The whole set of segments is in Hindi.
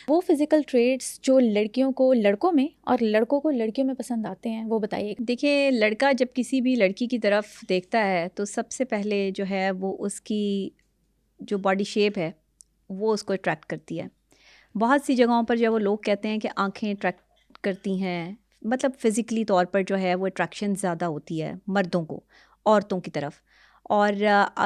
वो फिजिकल ट्रेट्स जो लड़कियों को लड़कों में और लड़कों को लड़कियों में पसंद आते हैं, वो बताइए। देखिए, लड़का जब किसी भी लड़की की तरफ देखता है तो सबसे पहले जो है वो उसकी जो बॉडी शेप है वो उसको अट्रैक्ट करती है। बहुत सी जगहों पर जो वो लोग कहते हैं कि आंखें अट्रैक्ट करती हैं, मतलब फ़िज़िकली तौर पर जो है वो अट्रैक्शन ज़्यादा होती है मर्दों को औरतों की तरफ। और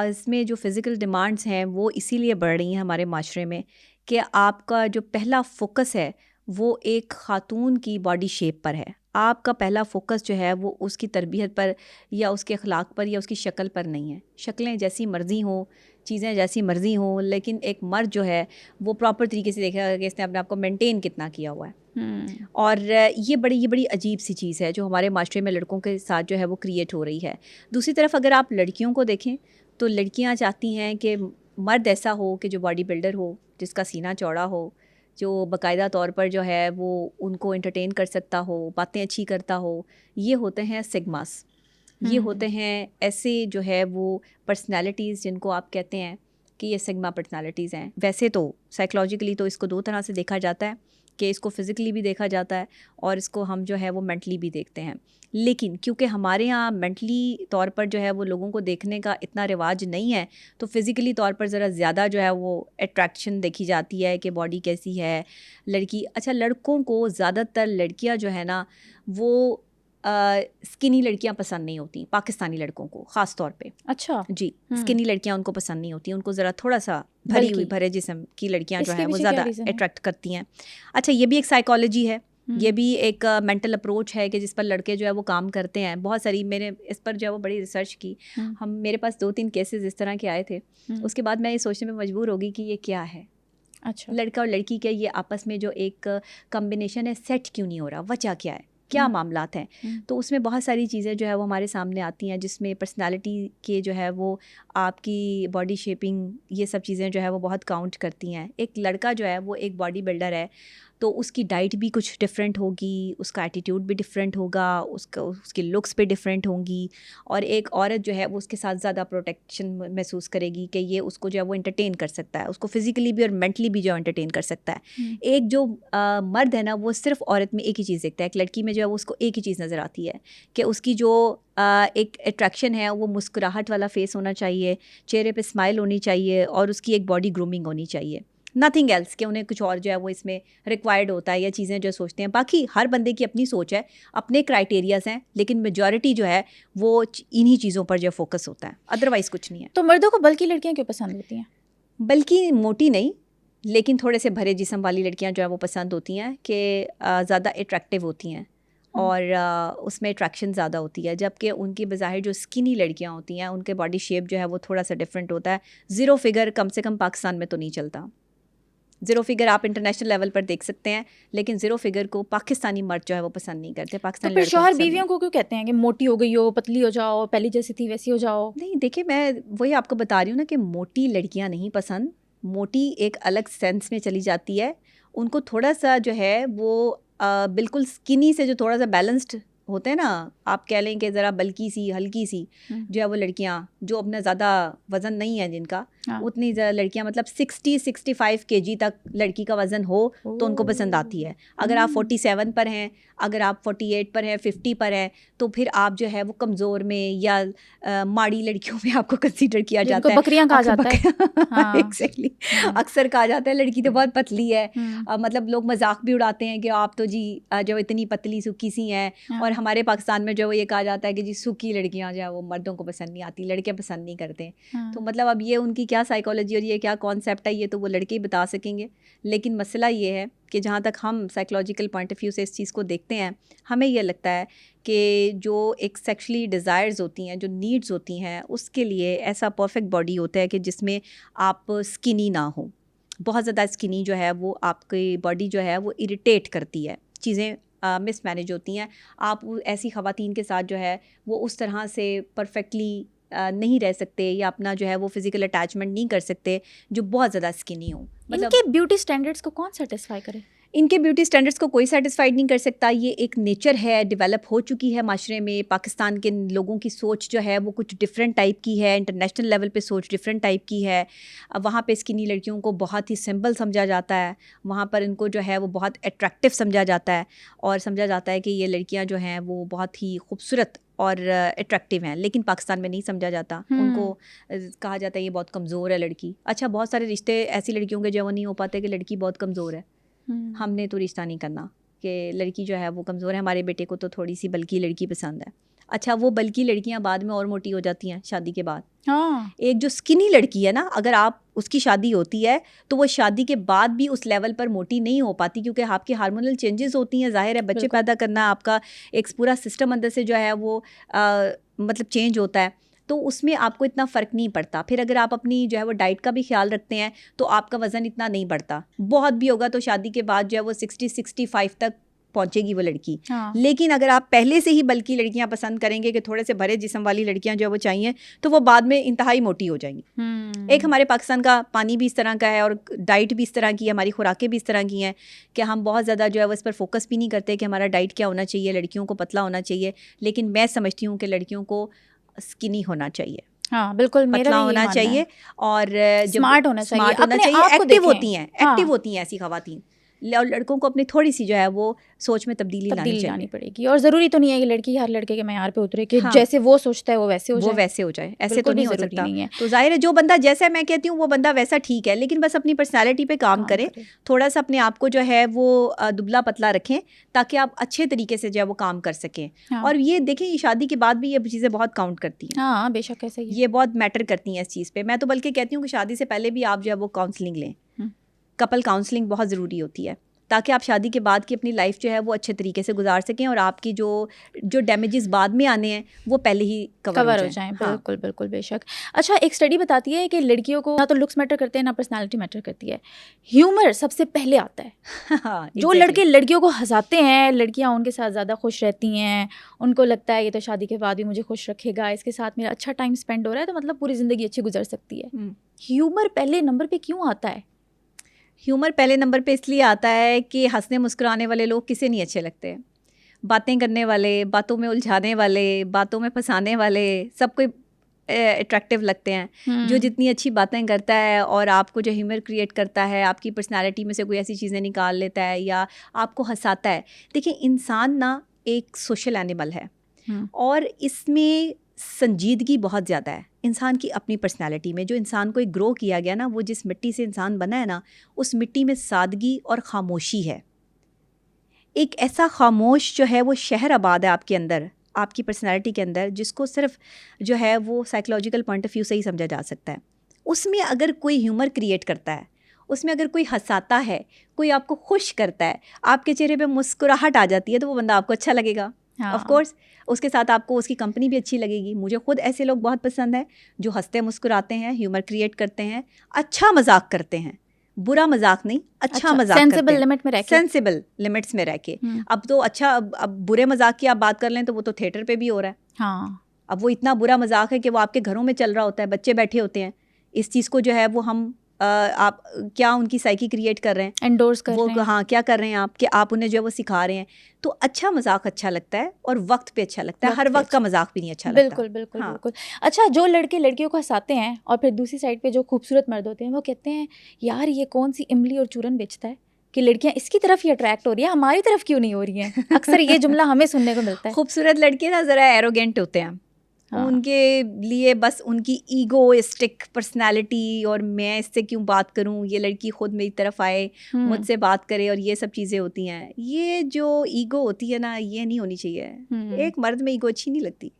इसमें जो फ़िज़िकल डिमांड्स हैं वो इसीलिए बढ़ रही हैं हमारे माशरे में कि आपका जो पहला फ़ोकस है वो एक ख़ातून की बॉडी शेप पर है। आपका पहला फ़ोकस जो है वो उसकी तरबियत पर या उसके अखलाक पर या उसकी शक्ल पर नहीं है। शक्लें जैसी मर्ज़ी हों, चीज़ें जैसी मर्ज़ी हों, लेकिन एक मर्द जो है वो प्रॉपर तरीके से देखेगा कि इसने अपने आप को मेंटेन कितना किया हुआ है। और ये बड़ी अजीब सी चीज़ है जो हमारे माशरे में लड़कों के साथ जो है वो क्रिएट हो रही है। दूसरी तरफ अगर आप लड़कियों को देखें तो लड़कियां चाहती हैं कि मर्द ऐसा हो कि जो बॉडी बिल्डर हो, जिसका सीना चौड़ा हो, जो बाकायदा तौर पर जो है वो उनको एंटरटेन कर सकता हो, बातें अच्छी करता हो। ये होते हैं सिग्मास। ये होते हैं ऐसे जो है वो पर्सनालिटीज़ जिनको आप कहते हैं कि ये सिग्मा पर्सनालिटीज़ हैं। वैसे तो साइकोलॉजिकली तो इसको दो तरह से देखा जाता है कि इसको फ़िज़िकली भी देखा जाता है और इसको हम जो है वो मेंटली भी देखते हैं। लेकिन क्योंकि हमारे यहाँ मेंटली तौर पर जो है वो लोगों को देखने का इतना रिवाज नहीं है, तो फ़िज़िकली तौर पर ज़रा ज़्यादा जो है वो अट्रैक्शन देखी जाती है कि बॉडी कैसी है लड़की। अच्छा, लड़कों को ज़्यादातर लड़कियाँ जो है ना वो स्किनी लड़कियां पसंद नहीं होती, पाकिस्तानी लड़कों को ख़ास तौर पे। अच्छा। जी, स्किनी लड़कियां उनको पसंद नहीं होती, उनको ज़रा थोड़ा सा भरी हुई भरे जिस्म की लड़कियां जो है वो ज़्यादा अट्रैक्ट करती हैं। अच्छा, ये भी एक साइकोलॉजी है, ये भी एक मेंटल अप्रोच है कि जिस पर लड़के जो है वो काम करते हैं। बहुत सारी मैंने इस पर जो है वो बड़ी रिसर्च की। मेरे पास 2-3 केसेस इस तरह के आए थे। उसके बाद मैं ये सोचने में मजबूर हो गई कि ये क्या है। अच्छा। लड़का और लड़की के ये आपस में जो एक कॉम्बिनेशन है, सेट क्यों नहीं हो रहा, वजह क्या है, क्या मामलात हैं। तो उसमें बहुत सारी चीज़ें जो है वो हमारे सामने आती हैं, जिसमें पर्सनालिटी के जो है वो आपकी बॉडी शेपिंग, ये सब चीज़ें जो है वो बहुत काउंट करती हैं। एक लड़का जो है वो एक बॉडी बिल्डर है तो उसकी डाइट भी कुछ डिफरेंट होगी, उसका एटीट्यूड भी डिफरेंट होगा, उसकी लुक्स पे डिफरेंट होंगी। और एक औरत जो है वो उसके साथ ज़्यादा प्रोटेक्शन महसूस करेगी कि ये उसको जो है वो एंटरटेन कर सकता है, उसको फिज़िकली भी और मेंटली भी जो है एंटरटेन कर सकता है। एक जो मर्द है ना वो सिर्फ औरत में एक ही चीज़ देखता है। एक लड़की में जो है वो उसको एक ही चीज़ नज़र आती है कि उसकी जो एक अट्रैक्शन है वो मुस्कुराहट वाला फेस होना चाहिए, चेहरे पे स्माइल होनी चाहिए और उसकी एक बॉडी ग्रूमिंग होनी चाहिए। नथिंग एल्स कि उन्हें कुछ और जो है वो इसमें रिक्वायर्ड होता है या चीज़ें जो सोचते हैं। बाकी हर बंदे की अपनी सोच है, अपने क्राइटेरियाज हैं, लेकिन मेजॉरिटी जो है वो इन्हीं चीज़ों पर जो फोकस होता है, अदरवाइज़ कुछ नहीं है। तो मर्दों को बल्कि लड़कियां क्यों पसंद होती हैं? बल्कि मोटी नहीं, लेकिन थोड़े से भरे जिस्म वाली लड़कियां जो है वो पसंद होती हैं कि ज़्यादा अट्रैक्टिव होती हैं और उसमें अट्रैक्शन ज़्यादा होती है। जबकि उनकी बज़ाहिर जो स्किनी लड़कियां होती हैं उनके बॉडी शेप जो है वो थोड़ा सा डिफरेंट होता है। ज़ीरो फिगर कम से कम पाकिस्तान में तो नहीं चलता। ज़ीरो फिगर आप इंटरनेशनल लेवल पर देख सकते हैं, लेकिन ज़ीरो फिगर को पाकिस्तानी मर्द जो है वो पसंद नहीं करते। तो पाकिस्तानी फिर लड़कों शौहर पसंद बीवियों को क्यों कहते हैं कि मोटी हो गई हो, पतली हो जाओ, पहली जैसी थी वैसी हो जाओ? नहीं, देखिए मैं वही आपको बता रही हूँ ना कि मोटी लड़कियाँ नहीं पसंद। मोटी एक अलग सेंस में चली जाती है। उनको थोड़ा सा जो है वो बिल्कुल स्किनी से जो थोड़ा सा बैलेंस्ड होते हैं ना, आप कह लें कि ज़रा बल्की सी हल्की सी जो है वो लड़कियाँ जो अपना ज़्यादा वज़न नहीं है जिनका, उतनी लड़कियाँ मतलब 60-65 kg तक लड़की का वज़न हो तो उनको पसंद आती है। अगर आप 47 पर हैं, अगर आप 48 पर हैं, 50 पर हैं, तो फिर आप जो है वो कमज़ोर में या माड़ी लड़कियों में आपको कंसीडर किया जाता है। बकरियां कहा जाता है। हाँ। एग्जैक्टली। अक्सर कहा जाता है लड़की तो बहुत पतली है। मतलब लोग मजाक भी उड़ाते हैं कि आप तो जी जो इतनी पतली सूखी सी हैं। और हमारे पाकिस्तान में जो ये कहा जाता है कि जी सूखी लड़कियां जो है वो मर्दों को पसंद नहीं आती, लड़के पसंद नहीं करते। तो मतलब अब ये उनकी क्या साइकोलॉजी और ये क्या कॉन्सेप्ट है, ये तो वो लड़के ही बता सकेंगे। लेकिन मसला ये है कि जहाँ तक हम साइकोलॉजिकल पॉइंट ऑफ व्यू से इस चीज़ को देखते हैं, हमें ये लगता है कि जो एक सेक्शुअली डिज़ायर्स होती हैं, जो नीड्स होती हैं, उसके लिए ऐसा परफेक्ट बॉडी होता है कि जिसमें आप स्किनी ना हो। बहुत ज़्यादा स्किनी जो है वो आपकी बॉडी जो है वो इरिटेट करती है, चीज़ें मिसमैनेज होती हैं। आप ऐसी ख़वातीन के साथ जो है वो उस तरह से परफेक्टली नहीं रह सकते या अपना जो है वो फिज़िकल अटैचमेंट नहीं कर सकते जो बहुत ज़्यादा स्किनी हो। इनके ब्यूटी स्टैंडर्ड्स को कौन सेटिस्फाई करे? इनके ब्यूटी स्टैंडर्ड्स को कोई सेटिस्फाइड नहीं कर सकता। ये एक नेचर है, डेवलप हो चुकी है माशरे में। पाकिस्तान के लोगों की सोच जो है वो कुछ डिफरेंट टाइप की है, इंटरनेशनल लेवल पे सोच डिफरेंट टाइप की है। वहाँ पे स्किनी लड़कियों को बहुत ही सिंपल समझा जाता है, वहाँ पर इनको जो है वो बहुत अट्रैक्टिव समझा जाता है और समझा जाता है कि ये लड़कियाँ जो हैं वो बहुत ही खूबसूरत और अट्रैक्टिव हैं। लेकिन पाकिस्तान में नहीं समझा जाता, उनको कहा जाता है ये बहुत कमज़ोर है लड़की। अच्छा, बहुत सारे रिश्ते ऐसी लड़कियों के जो वो नहीं हो पाते कि लड़की बहुत कमज़ोर है, हमने तो रिश्ता नहीं करना कि लड़की जो है वो कमज़ोर है, हमारे बेटे को तो थोड़ी सी बल्कि लड़की पसंद है। अच्छा, वो बल्कि लड़कियां बाद में और मोटी हो जाती हैं शादी के बाद। हाँ। एक जो स्किनी लड़की है ना, अगर आप उसकी शादी होती है तो वो शादी के बाद भी उस लेवल पर मोटी नहीं हो पाती, क्योंकि आपकी हार्मोनल चेंजेस होती हैं। जाहिर है बच्चे पैदा करना, आपका एक पूरा सिस्टम अंदर से जो है वो मतलब चेंज होता है, तो उसमें आपको इतना फ़र्क नहीं पड़ता। फिर अगर आप अपनी जो है वो डाइट का भी ख्याल रखते हैं तो आपका वज़न इतना नहीं बढ़ता। बहुत भी होगा तो शादी के बाद जो है वो 60-65 तक पहुंचेगी वो लड़की। हाँ। लेकिन अगर आप पहले से ही बल्कि लड़कियां पसंद करेंगे कि थोड़े से भरे जिस्म वाली लड़कियां जो है वो चाहिए, तो वो बाद में इंतहाई मोटी हो जाएंगी। एक हमारे पाकिस्तान का पानी भी इस तरह का है और डाइट भी इस तरह की है, हमारी खुराकें भी इस तरह की हैं कि हम बहुत ज़्यादा जो है वो इस पर फोकस भी नहीं करते कि हमारा डाइट क्या होना चाहिए, लड़कियों को पतला होना चाहिए। लेकिन मैं समझती हूँ कि लड़कियों को स्किनी होना चाहिए। हाँ बिल्कुल, पतला होना चाहिए और स्मार्ट होना चाहिए, एक्टिव होती हैं, एक्टिव होती हैं ऐसी खवातीन। और लड़कों को अपनी थोड़ी सी जो है वो सोच में तब्दीली लानी पड़ेगी। और ज़रूरी तो नहीं है कि लड़की हर लड़के के मैयार पे उतरे कि जैसे वो सोचता है वो वैसे हो जाए। ऐसे तो नहीं हो सकता। तो जाहिर है जो बंदा, जैसे मैं कहती हूँ वो बंदा वैसा ठीक है, लेकिन बस अपनी पर्सनैलिटी पे काम करें, थोड़ा सा अपने आप को जो है वो दुबला पतला रखें ताकि आप अच्छे तरीके से जो है वो काम कर सकें। और ये देखें, ये शादी के बाद भी ये चीज़ें बहुत काउंट करती हैं। हाँ बेशक, ऐसा ही ये बहुत मैटर करती हैं इस चीज़ पे। मैं तो बल्कि कहती हूँ कि शादी से पहले भी आप जो है वो काउंसलिंग लें। कपल काउंसलिंग बहुत ज़रूरी होती है ताकि आप शादी के बाद की अपनी लाइफ जो है वो अच्छे तरीके से गुजार सकें और आपकी जो डैमेजेस बाद में आने हैं वो पहले ही कवर हो जाएं। हाँ। बिल्कुल बिल्कुल बेशक। अच्छा, एक स्टडी बताती है कि लड़कियों को ना तो लुक्स मैटर करते हैं ना पर्सनालिटी मैटर करती है, ह्यूमर सबसे पहले आता है। हाँ, जो लड़के लड़कियों को हंसाते हैं, लड़कियां उनके साथ ज़्यादा खुश रहती हैं, उनको लगता है ये तो शादी के बाद भी मुझे खुश रखेगा, इसके साथ मेरा अच्छा टाइम स्पेंड हो रहा है, तो मतलब पूरी ज़िंदगी अच्छी गुजर सकती है। ह्यूमर पहले नंबर पर क्यों आता है? ह्यूमर पहले नंबर पे इसलिए आता है कि हंसने मुस्कुराने वाले लोग किसे नहीं अच्छे लगते। बातें करने वाले, बातों में उलझाने वाले, बातों में फंसाने वाले सबको अट्रैक्टिव लगते हैं। जो जितनी अच्छी बातें करता है और आपको जो ह्यूमर क्रिएट करता है, आपकी पर्सनालिटी में से कोई ऐसी चीज़ें निकाल लेता है या आपको हंसाता है। देखिए, इंसान ना एक सोशल एनिमल है और इसमें संजीदगी बहुत ज़्यादा है इंसान की अपनी पर्सनालिटी में। जो इंसान को एक ग्रो किया गया ना, वो जिस मिट्टी से इंसान बना है ना, उस मिट्टी में सादगी और ख़ामोशी है। एक ऐसा खामोश जो है वो शहर आबाद है आपके अंदर, आपकी पर्सनालिटी के अंदर, जिसको सिर्फ जो है वो साइकोलॉजिकल पॉइंट ऑफ व्यू से ही समझा जा सकता है। उसमें अगर कोई ह्यूमर क्रिएट करता है, उसमें अगर कोई हंसाता है, कोई आपको खुश करता है, आपके चेहरे पे मुस्कुराहट आ जाती है, तो वो बंदा आपको अच्छा लगेगा। ऑफ कोर्स उसके साथ आपको उसकी कंपनी भी अच्छी लगेगी। मुझे खुद ऐसे लोग बहुत पसंद हैं जो हंसते मुस्कुराते हैं, ह्यूमर क्रिएट करते हैं, अच्छा मजाक करते हैं, बुरा मजाक नहीं, अच्छा मजाक, सेंसिबल लिमिट में रह के, सेंसिबल लिमिट्स में रह के। अब तो अच्छा, अब बुरे मजाक की आप बात कर लें तो वो तो थिएटर पे भी हो रहा है। हाँ, अब वो इतना बुरा मजाक है कि वो आपके घरों में चल रहा होता है, बच्चे बैठे होते हैं। इस चीज़ को जो है वो हम आप क्या उनकी साइकी क्रिएट कर रहे हैं, एंडोर्स कर रहे हैं। हाँ, क्या कर रहे हैं आप कि आप उन्हें जो है वो सिखा रहे हैं। तो अच्छा मजाक अच्छा लगता है और वक्त पे अच्छा लगता है, हर वक्त का मजाक भी नहीं अच्छा लगता। बिल्कुल बिल्कुल बिल्कुल। अच्छा, जो लड़के लड़कियों को हंसाते हैं और फिर दूसरी साइड पे जो खूबसूरत मर्द होते हैं वो कहते हैं यार ये कौन सी इमली और चूरन बेचता है कि लड़कियां इसकी तरफ ही अट्रैक्ट हो रही है, हमारी तरफ क्यों नहीं हो रही हैं। अक्सर ये जुमला हमें सुनने को मिलता है। खूबसूरत लड़के ना ज़रा एरोगेंट होते हैं। हाँ। उनके लिए बस उनकी ईगोइस्टिक पर्सनालिटी और मैं इससे क्यों बात करूं, ये लड़की खुद मेरी तरफ आए, मुझसे बात करे, और ये सब चीज़ें होती हैं। ये जो ईगो होती है ना, ये नहीं होनी चाहिए। एक मर्द में ईगो अच्छी नहीं लगती।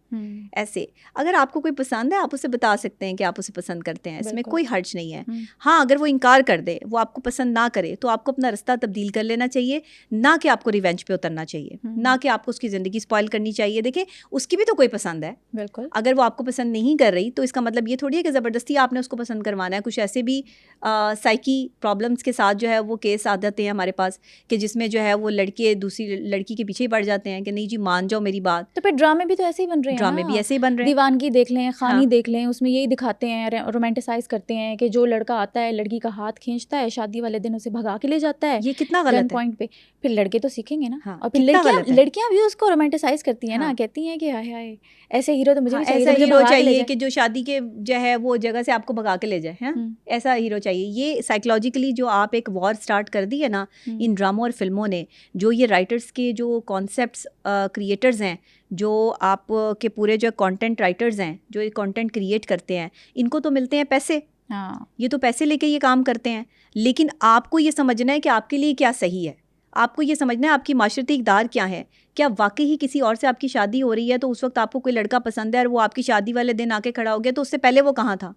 ऐसे अगर आपको कोई पसंद है आप उसे बता सकते हैं कि आप उसे पसंद करते हैं, इसमें कोई हर्ज नहीं है। हाँ, अगर वो इनकार कर दे, वो आपको पसंद ना करे, तो आपको अपना रास्ता तब्दील कर लेना चाहिए, ना कि आपको रिवेंज पे उतरना चाहिए, ना कि आपको उसकी ज़िंदगी स्पॉइल करनी चाहिए। देखें, उसकी भी तो कोई पसंद है। बिल्कुल। अगर वो आपको पसंद नहीं कर रही तो इसका मतलब ये थोड़ी है कि ज़बरदस्ती आपने उसको पसंद करवाना है। कुछ ऐसे भी साइकी प्रॉब्लम्स के साथ जो है वो केस आ जाते हैं हमारे पास कि जिसमें जो है वो लड़के दूसरी लड़की के पीछे ही पड़ जाते हैं कि नहीं जी मान जाओ मेरी बात। तो फिर ड्रामे भी तो ऐसे ही बन रहे हैं। ड्रामे भी ऐसे ही बन रहे हैं। दीवानगी देख लें, खानी हाँ। देख लें, उसमें यही दिखाते हैं, रोमांटिसाइज करते हैं कि जो लड़का आता है लड़की का हाथ खींचता है, शादी वाले दिन उसे भगा के ले जाता है, ये कितना गन गलत है। पॉइंट पे। फिर लड़के तो सीखेंगे ना। हाँ, और फिर कितना गलत है। लड़कियां भी उसको रोमांटिसाइज करती हैं ना, हाँ। कहती हैं कि हाय हाय ऐसे हीरो तो मुझे हाँ, भी चाहिए, ऐसा मुझे हीरो भगा के ले चाहिए जाए। कि जो शादी के जो है वो जगह से आपको भगा के ले जाए, हैं? ऐसा हीरो चाहिए। ये साइकोलॉजिकली जो आप एक वॉर स्टार्ट कर दी है ना इन ड्रामों और फिल्मों ने, जो ये राइटर्स के जो कॉन्सेप्ट्स क्रिएटर्स हैं, जो आप के पूरे जो कंटेंट राइटर्स हैं, जो ये कंटेंट क्रिएट करते हैं, इनको तो मिलते हैं पैसे। हाँ। ये तो पैसे लेके ये काम करते हैं। लेकिन आपको ये समझना है कि आपके लिए क्या सही है, आपको ये समझना है आपकी माशरती इक़दार क्या है। क्या वाकई ही किसी और से आपकी शादी हो रही है तो उस वक्त आपको कोई लड़का पसंद है और वो आपकी शादी वाले दिन आके खड़ा हो गया, तो उससे पहले वो कहाँ था?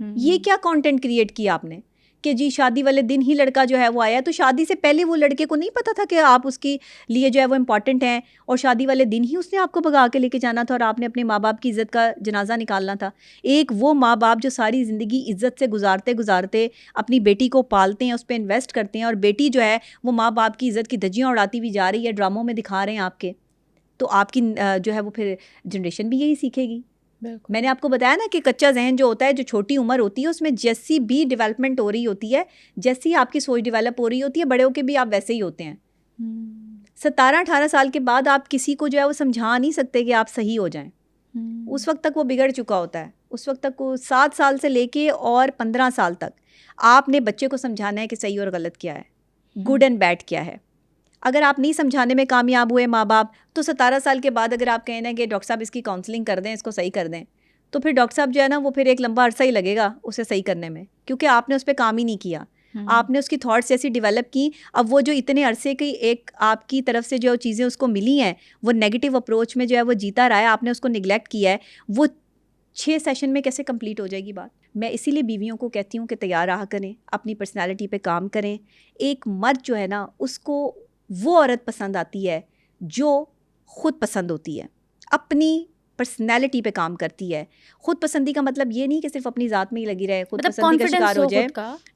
ये क्या कंटेंट क्रिएट किया आपने कि जी शादी वाले दिन ही लड़का जो है वो आया, तो शादी से पहले वो लड़के को नहीं पता था कि आप उसके लिए जो है वो इम्पॉर्टेंट हैं, और शादी वाले दिन ही उसने आपको भगा के लेके जाना था और आपने अपने माँ बाप की इज़्ज़त का जनाजा निकालना था। एक वो माँ बाप जो सारी ज़िंदगी इज़्ज़त से गुजारते गुजारते अपनी बेटी को पालते हैं, उस पर इन्वेस्ट करते हैं, और बेटी जो है वो माँ बाप की इज़्ज़त की धज्जियाँ उड़ाती हुई जा रही है, ड्रामों में दिखा रहे हैं आपके, तो आपकी जो है वो फिर जनरेशन भी यही सीखेगी। मैंने आपको बताया ना कि कच्चा जहन जो होता है, जो छोटी उम्र होती है, उसमें जैसी भी डेवलपमेंट हो रही होती है, जैसी आपकी सोच डेवलप हो रही होती है, बड़े होके भी आप वैसे ही होते हैं। 17-18 साल के बाद आप किसी को जो है वो समझा नहीं सकते कि आप सही हो जाएं। उस वक्त तक वो बिगड़ चुका होता है। उस वक्त तक वो 7 साल से लेके और 15 साल तक आपने बच्चे को समझाना है कि सही और गलत क्या है, गुड एंड बैड क्या है। अगर आप नहीं समझाने में कामयाब हुए माँ बाप, तो 17 साल के बाद अगर आप कहना है कि डॉक्टर साहब इसकी काउंसलिंग कर दें, इसको सही कर दें, तो फिर डॉक्टर साहब जो है ना वो फिर एक लंबा अरसा ही लगेगा उसे सही करने में, क्योंकि आपने उस पर काम ही नहीं किया। आपने उसकी थॉट्स ऐसी डेवलप की, अब वो जो इतने अरसे की एक आपकी तरफ से जो चीज़ें उसको मिली हैं, वो नेगेटिव अप्रोच में जो है वो जीता रहा है, आपने उसको निगलेक्ट किया है, वो 6 सेशन में कैसे कंप्लीट हो जाएगी बात। मैं इसीलिए बीवियों को कहती हूँ कि तैयार रहा करें, अपनी पर्सनैलिटी पे काम करें। एक मर्द जो है ना उसको वो औरत पसंद आती है जो खुद पसंद होती है, अपनी पर्सनैलिटी पे काम करती है। खुद पसंदी का मतलब ये नहीं कि सिर्फ अपनी ज़ात में ही लगी रहे, खुद पसंदी का शिकार हो जाए,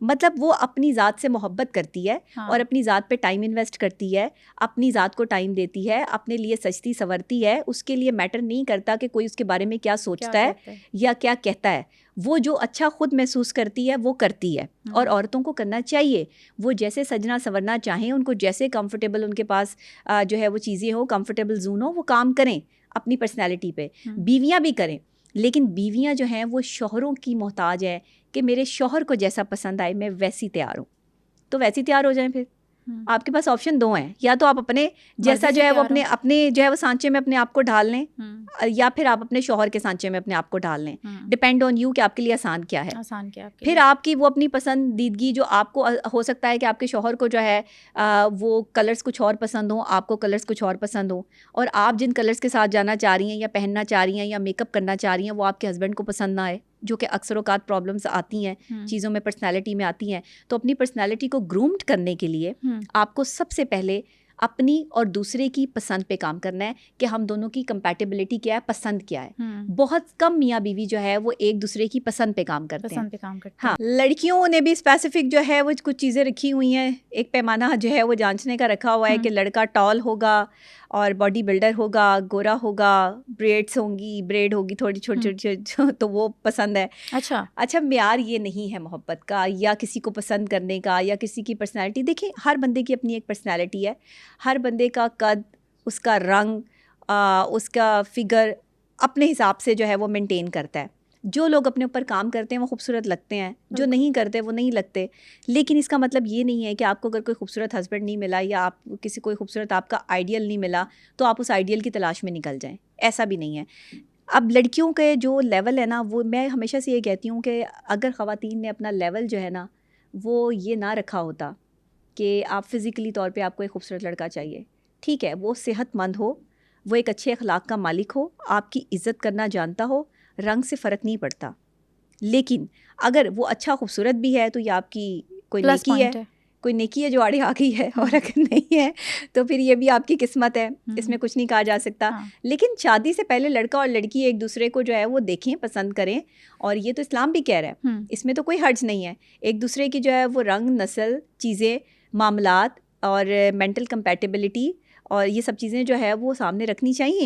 मतलब वो अपनी ज़ात से मोहब्बत करती है। हाँ। और अपनी ज़ात पे टाइम इन्वेस्ट करती है, अपनी ज़ात को टाइम देती है, अपने लिए सजती संवरती है। उसके लिए मैटर नहीं करता कि कोई उसके बारे में क्या सोचता है या क्या कहता है। वो जो अच्छा खुद महसूस करती है वो करती है, और औरतों को करना चाहिए। वो जैसे सजना संवरना चाहें, उनको जैसे कंफर्टेबल उनके पास जो है वो चीज़ें हो, कंफर्टेबल जोन हो, वो काम करें अपनी पर्सनैलिटी पे। बीवियां भी करें, लेकिन बीवियां जो हैं वो शौहरों की मोहताज है कि मेरे शौहर को जैसा पसंद आए मैं वैसी तैयार हूँ, तो वैसी तैयार हो जाएं। फिर आपके पास ऑप्शन 2 हैं, या तो आप अपने जैसा जो है वो अपने जो है वो सांचे में अपने आप को ढाल लें, या फिर आप अपने शौहर के सांचे में अपने आप को ढाल लें। डिपेंड ऑन यू कि आपके लिए आसान क्या है। फिर आपकी वो अपनी पसंदीदगी जो आपको हो सकता है कि आपके शौहर को जो है वो कलर्स कुछ और पसंद हो, आपको कलर्स कुछ और पसंद हो, और आप जिन कलर्स के साथ जाना चाह रही हैं या पहनना चाह रही हैं या मेकअप करना चाह रही हैं वो आपके हस्बैंड को पसंद ना आए, जो कि अक्सर औकात प्रॉब्लम्स आती हैं, चीज़ों में पर्सनैलिटी में आती हैं। तो अपनी पर्सनैलिटी को ग्रूम्ड करने के लिए आपको सबसे पहले अपनी और दूसरे की पसंद पे काम करना है कि हम दोनों की कंपैटिबिलिटी क्या है, पसंद क्या है। बहुत कम मियाँ बीवी जो है वो एक दूसरे की पसंद पे काम करते हैं। हाँ, लड़कियों ने भी स्पेसिफिक जो है वो कुछ चीज़ें रखी हुई हैं, एक पैमाना जो है वो जांचने का रखा हुआ है कि लड़का टॉल होगा और बॉडी बिल्डर होगा, गोरा होगा, ब्रेड होगी थोड़ी छोटी, तो वो पसंद है। अच्छा, म्यार ये नहीं है मोहब्बत का या किसी को पसंद करने का या किसी की पर्सनैलिटी। देखिए, हर बंदे की अपनी एक पर्सनैलिटी है, हर बंदे का कद, उसका रंग, उसका फिगर अपने हिसाब से जो है वो मेंटेन करता है। जो लोग अपने ऊपर काम करते हैं वो खूबसूरत लगते हैं, जो नहीं करते वो नहीं लगते। लेकिन इसका मतलब ये नहीं है कि आपको अगर कोई खूबसूरत हस्बैंड नहीं मिला या आप किसी कोई खूबसूरत आपका आइडियल नहीं मिला तो आप उस आइडियल की तलाश में निकल जाएं, ऐसा भी नहीं है। अब लड़कियों के जो लेवल है ना, वो मैं हमेशा से ये कहती हूँ कि अगर ख़वातीन ने अपना लेवल जो है ना वो ये ना रखा होता कि आप फिज़िकली तौर पे आपको एक खूबसूरत लड़का चाहिए, ठीक है, वो सेहतमंद हो, वो एक अच्छे अखलाक का मालिक हो, आपकी इज़्ज़त करना जानता हो, रंग से फ़र्क नहीं पड़ता। लेकिन अगर वो अच्छा खूबसूरत भी है तो ये आपकी कोई नेकी है जो आड़े आ गई है, और अगर नहीं है तो फिर ये भी आपकी किस्मत है, इसमें कुछ नहीं कहा जा सकता। लेकिन शादी से पहले लड़का और लड़की एक दूसरे को जो है वो देखें, पसंद करें, और ये तो इस्लाम भी कह रहा है, इसमें तो कोई हर्ज नहीं है। एक दूसरे की जो है वो रंग, नस्ल, चीज़ें, मामलात और मेंटल कंपैटिबिलिटी और ये सब चीज़ें जो है वो सामने रखनी चाहिए।